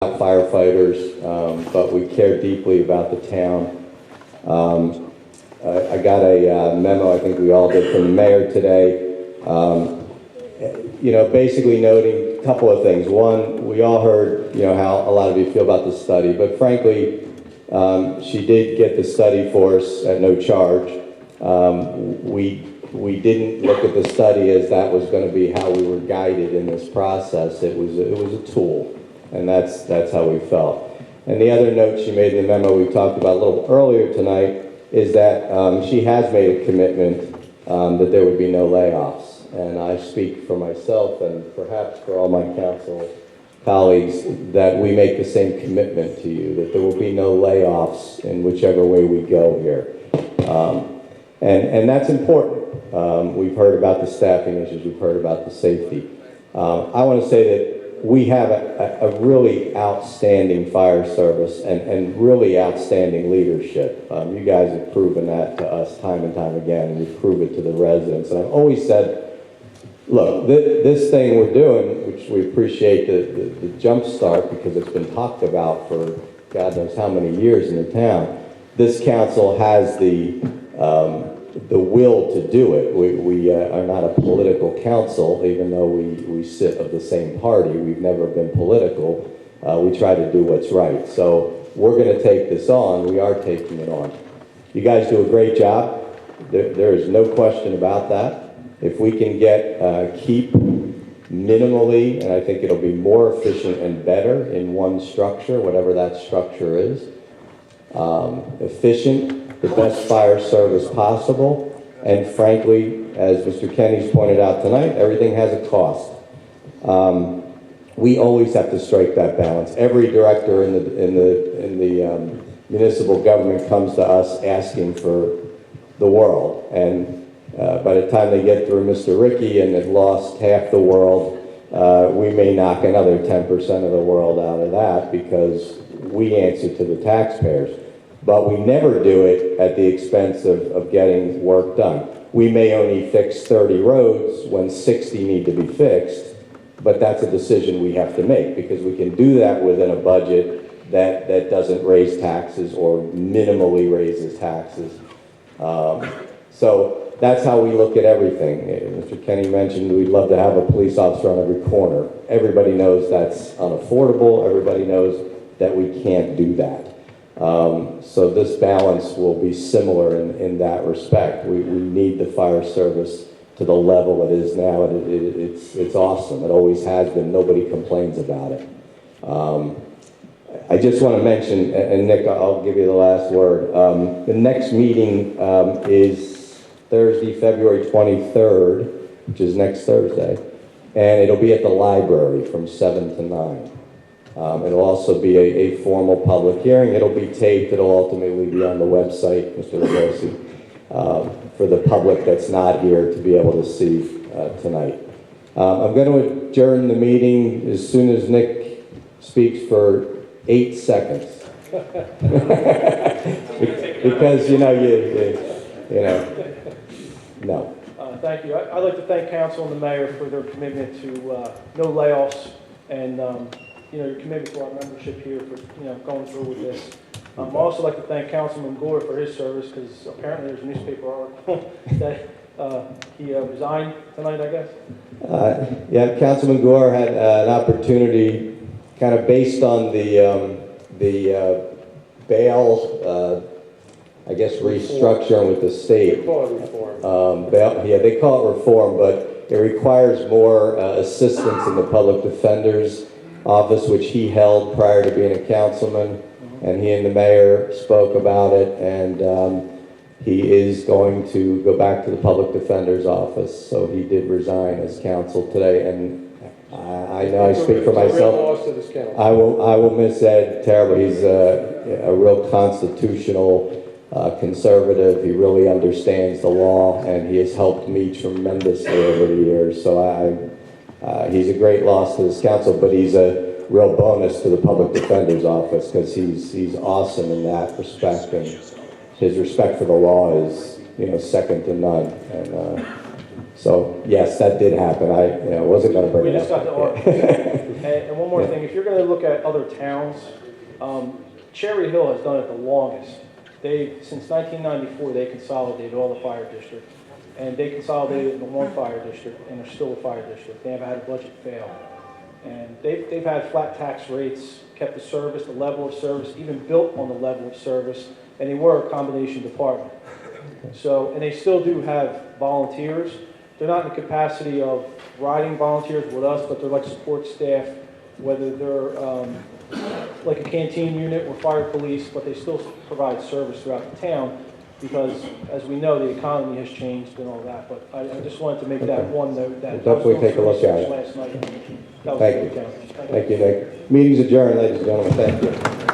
firefighters, but we care deeply about the town. I got a memo, I think we all did, from the mayor today, basically noting a couple of things. One, we all heard, how a lot of you feel about the study, but frankly, she did get the study for us at no charge. We didn't look at the study as that was going to be how we were guided in this process. It was a tool, and that's how we felt. And the other note she made in the memo we talked about a little earlier tonight is that she has made a commitment that there would be no layoffs. And I speak for myself and perhaps for all my council colleagues that we make the same commitment to you, that there will be no layoffs in whichever way we go here. And that's important. We've heard about the staffing issues, we've heard about the safety. I want to say that we have a really outstanding fire service and really outstanding leadership. You guys have proven that to us time and time again, and you prove it to the residents. And I've always said, look, this thing we're doing, which we appreciate the jump start because it's been talked about for God knows how many years in the town, this council has the will to do it. We are not a political council, even though we sit of the same party. We've never been political. We try to do what's right. So we're going to take this on. We are taking it on. You guys do a great job. There is no question about that. If we can keep minimally, and I think it'll be more efficient and better in one structure, whatever that structure is, efficient, the best fire service possible, and frankly, as Mr. Kenny's pointed out tonight, everything has a cost. We always have to strike that balance. Every director in the municipal government comes to us asking for the world, and by the time they get through Mr. Ricky and have lost half the world, we may knock another 10% of the world out of that because we answer to the taxpayers. But we never do it at the expense of getting work done. We may only fix 30 roads when 60 need to be fixed, but that's a decision we have to make because we can do that within a budget that doesn't raise taxes or minimally raises taxes. So that's how we look at everything. Mr. Kenny mentioned we'd love to have a police officer on every corner. Everybody knows that's unaffordable. Everybody knows that we can't do that. So this balance will be similar in that respect. We need the fire service to the level it is now. It's awesome. It always has been. Nobody complains about it. I just want to mention, and Nick, I'll give you the last word. The next meeting is Thursday, February 23rd, which is next Thursday, and it'll be at the library from 7 to 9. It'll also be a formal public hearing. It'll be taped. It'll ultimately be on the website, Mr. Lugosi, for the public that's not here to be able to see tonight. I'm going to adjourn the meeting as soon as Nick speaks for 8 seconds. Because, no. Thank you. I'd like to thank council and the mayor for their commitment to no layoffs and your commitment to our membership here for going through with this. I'd also like to thank Councilman Gore for his service because apparently there's a newspaper article that he resigned tonight, I guess. Yeah, Councilman Gore had an opportunity, kind of based on the bail. I guess restructuring with the state. They call it reform. They call it reform, but it requires more assistance in the public defender's office, which he held prior to being a councilman, and he and the mayor spoke about it, and he is going to go back to the public defender's office, so he did resign as council today, and I know I speak for myself. I will miss Ed terribly. He's a real constitutional conservative. He really understands the law, and he has helped me tremendously over the years. So he's a great loss to this council, but he's a real bonus to the public defender's office because he's awesome in that respect, and his respect for the law is second to none. And So yes, that did happen. I wasn't going to bring We it just got up. the article. And one more thing, if you're gonna look at other towns, Cherry Hill has done it the longest. Since 1994, they consolidated all the fire districts, and they consolidated into one fire district, and they're still a fire district. They haven't had a budget fail. And they've had flat tax rates, kept the service, the level of service, even built on the level of service, and they were a combination department. So, and they still do have volunteers. They're not in the capacity of riding volunteers with us, but they're like support staff, whether they're like a canteen unit or fire police, but they still provide service throughout the town because, as we know, the economy has changed and all that. But I just wanted to make that one note. That We'll definitely take a look at it. last night. That was Thank good, you. Council. Thank you, Nick. Meeting's adjourned, ladies and gentlemen. Thank you.